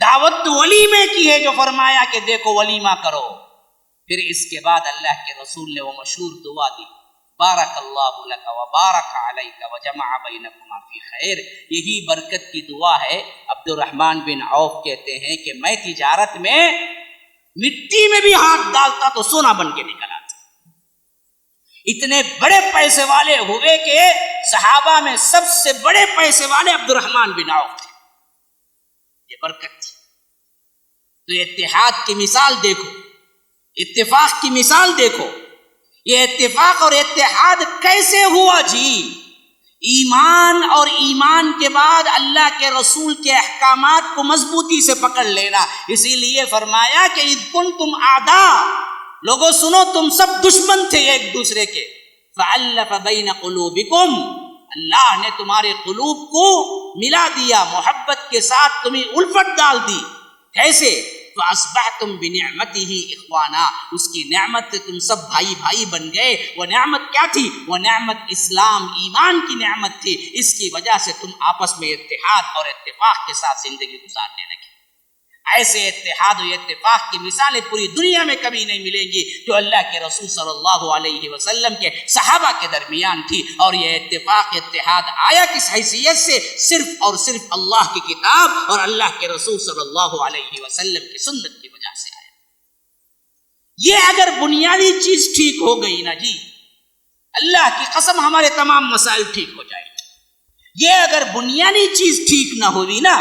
دعوت تو ولیمے کی ہے جو فرمایا کہ دیکھو ولیمہ کرو. پھر اس کے بعد اللہ کے رسول نے وہ مشہور دعا دی، بارک اللہ لک وبارک علیک وجمع بینکما فی خیر. یہی برکت کی دعا ہے. عبد الرحمن بن عوف کہتے ہیں کہ میں تجارت میں مٹی میں بھی ہاتھ ڈالتا تو سونا بن کے نکل آتا. اتنے بڑے پیسے والے ہوئے کہ صحابہ میں سب سے بڑے پیسے والے عبد الرحمن بن عوف تھے. یہ برکت تھی. تو اتحاد کی مثال دیکھو, اتفاق کی مثال دیکھو. یہ اتفاق اور اتحاد کیسے ہوا جی؟ ایمان اور ایمان کے بعد اللہ کے رسول کے احکامات کو مضبوطی سے پکڑ لینا. اسی لیے فرمایا کہ اذ کنتم اعداء, لوگوں سنو تم سب دشمن تھے ایک دوسرے کے, فألف بین قلوبکم, اللہ نے تمہارے قلوب کو ملا دیا, محبت کے ساتھ تمہیں الفت ڈال دی. کیسے؟ فاصبحتم بنعمته اخوانا, اس کی نعمت سے تم سب بھائی بھائی بن گئے. وہ نعمت کیا تھی؟ وہ نعمت اسلام ایمان کی نعمت تھی. اس کی وجہ سے تم آپس میں اتحاد اور اتفاق کے ساتھ زندگی گزارنے لگے. ایسے اتحاد و اتفاق کی مثالیں پوری دنیا میں کبھی نہیں ملیں گی جو اللہ کے رسول صلی اللہ علیہ وسلم کے صحابہ کے درمیان تھی. اور یہ اتفاق اتحاد آیا کس حیثیت سے؟ صرف اور صرف اللہ کی کتاب اور اللہ کے رسول صلی اللہ علیہ وسلم کی سنت کی وجہ سے آیا. یہ اگر بنیادی چیز ٹھیک ہو گئی نا جی, اللہ کی قسم ہمارے تمام مسائل ٹھیک ہو جائیں گے. یہ اگر بنیادی چیز ٹھیک نہ ہوئی نا,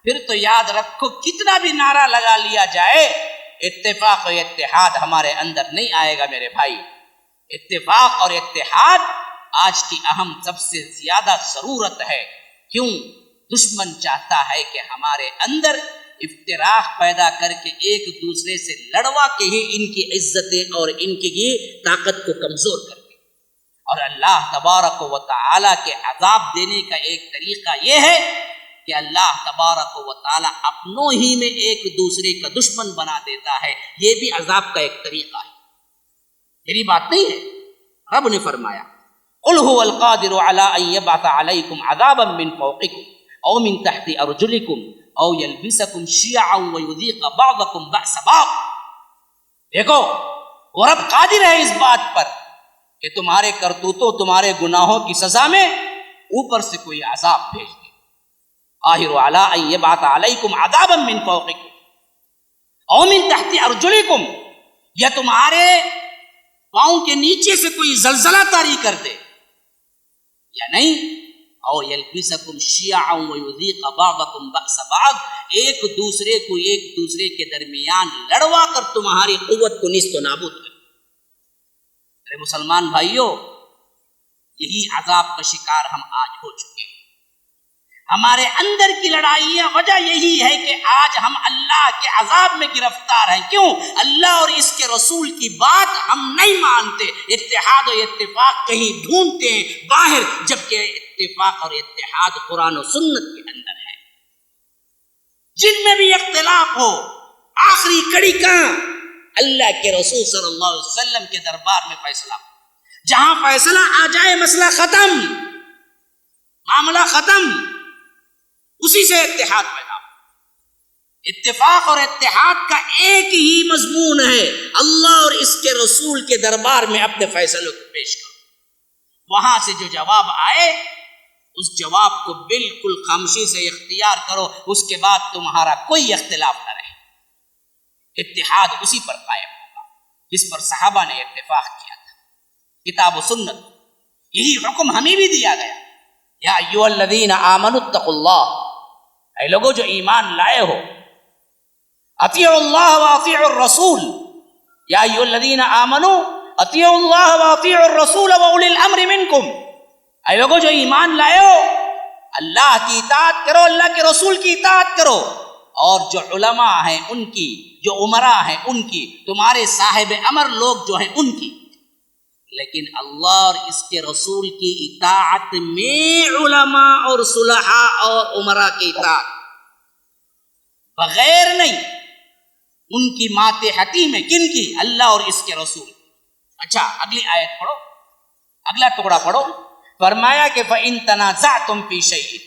پھر تو یاد رکھو کتنا بھی نعرہ لگا لیا جائے, اتفاق و اتحاد ہمارے اندر نہیں آئے گا میرے بھائی. اتفاق اور اتحاد آج کی اہم سب سے زیادہ ضرورت ہے. کیوں؟ دشمن چاہتا ہے کہ ہمارے اندر افتراق پیدا کر کے ایک دوسرے سے لڑوا کے ہی ان کی عزتیں اور ان کی طاقت کو کمزور کر دے. اور اللہ تبارک و تعالی کے عذاب دینے کا ایک طریقہ یہ ہے کہ اللہ تبارک و تعالی اپنوں ہی میں ایک دوسرے کا دشمن بنا دیتا ہے. یہ بھی عذاب کا ایک طریقہ ہے, میری بات نہیں ہے. رب نے فرمایا قل هو القادر على ان يبعث عليكم عذابا من فوقكم او من تحت ارجلكم او يلبسكم شيعا ويذيق بعضكم بأس بعض. دیکھو وہ رب قادر ہے اس بات پر کہ تمہارے کرتوتوں تمہارے گناہوں کی سزا میں اوپر سے کوئی عذاب بھیج دے. قاہر علی ان یبعث علیکم عذابا من فوقکم او من تحت ارجلکم, یا تمہارے پاؤں کے نیچے سے کوئی زلزلہ طاری کر دے, یا نہیں, او یلبسکم شیعا ویذیق بعضکم بأس بعض, ایک دوسرے کو ایک دوسرے کے درمیان لڑوا کر تمہاری قوت کو نیست و نابود کر. ارے مسلمان بھائیو, یہی عذاب کا شکار ہم آج ہو چکے ہیں. ہمارے اندر کی لڑائیاں وجہ یہی ہے کہ آج ہم اللہ کے عذاب میں گرفتار ہیں. کیوں؟ اللہ اور اس کے رسول کی بات ہم نہیں مانتے. اتحاد و اتفاق کہیں ڈھونڈتے ہیں باہر, جبکہ اتفاق اور اتحاد قرآن و سنت کے اندر ہے. جن میں بھی اختلاف ہو, آخری کڑی کہاں؟ اللہ کے رسول صلی اللہ علیہ وسلم کے دربار میں فیصلہ. جہاں فیصلہ آ جائے مسئلہ ختم, معاملہ ختم, اسی سے اتحاد پیدا. اتفاق اور اتحاد کا ایک ہی مضمون ہے, اللہ اور اس کے رسول کے دربار میں اپنے فیصلوں کو پیش کرو. وہاں سے جو جواب آئے اس جواب کو بالکل خاموشی سے اختیار کرو, اس کے بعد تمہارا کوئی اختلاف نہ رہے. اتحاد اسی پر قائم ہوگا جس پر صحابہ نے اتفاق کیا تھا, کتاب و سنت. یہی حکم ہمیں بھی دیا گیا, یا ایھا الذین آمنوا اتقوا اللہ, اے لوگوں جو ایمان لائے ہو, اطیعوا اللہ واطیعوا الرسول, یا ایھا الذین آمنوا اطیعوا اللہ واطیعوا الرسول واولی الامر منکم, اے لوگوں جو ایمان لائے ہو اللہ کی اطاعت کرو, اللہ کے رسول کی اطاعت کرو, اور جو علماء ہیں ان کی, جو امراء ہیں ان کی, تمہارے صاحب امر لوگ جو ہیں ان کی. لیکن اللہ اور اس کے رسول کی اطاعت میں علماء اور صلحاء اور امراء کی اطاعت بغیر نہیں. ان کی ماتحتی میں کن کی؟ اللہ اور اس کے رسول. اچھا اگلی آیت پڑھو, اگلا ٹکڑا پڑھو. فرمایا کہ فَإِن تَنَازَعْتُمْ فِي شَيْءٍ,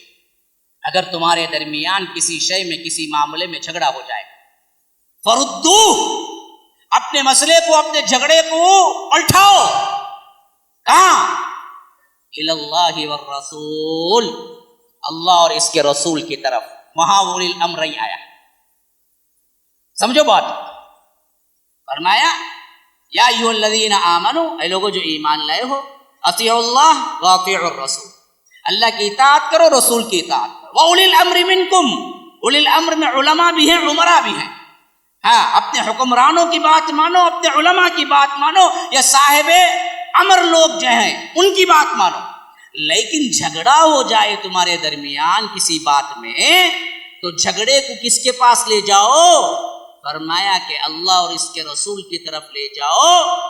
اگر تمہارے درمیان کسی شے میں کسی معاملے میں جھگڑا ہو جائے, فَرُدُّوهُ, اپنے مسئلے کو اپنے جھگڑے کو الٹاؤ, کہاں؟ اللہ والرسول، اللہ اور اس کے رسول کی طرف، وہاں اولی الامر ہی آیا. سمجھو بات. فرمایا یا ایھا الذین آمنوا، اے لوگوں جو ایمان لائے ہو، اطیعوا اللہ واطیعوا الرسول، اللہ کی اطاعت کرو، رسول کی اطاعت کرو. واولی الامر منکم، اولی الامر میں علماء بھی ہیں، عمراء بھی ہیں. ہاں، اپنے حکمرانوں کی بات مانو، اپنے علماء کی بات مانو، یا صاحب امر لوگ جو ہیں ان کی بات مانو. لیکن جھگڑا ہو جائے تمہارے درمیان کسی بات میں تو جھگڑے کو کس کے پاس لے جاؤ؟ فرمایا کہ اللہ اور اس کے رسول کی طرف لے جاؤ.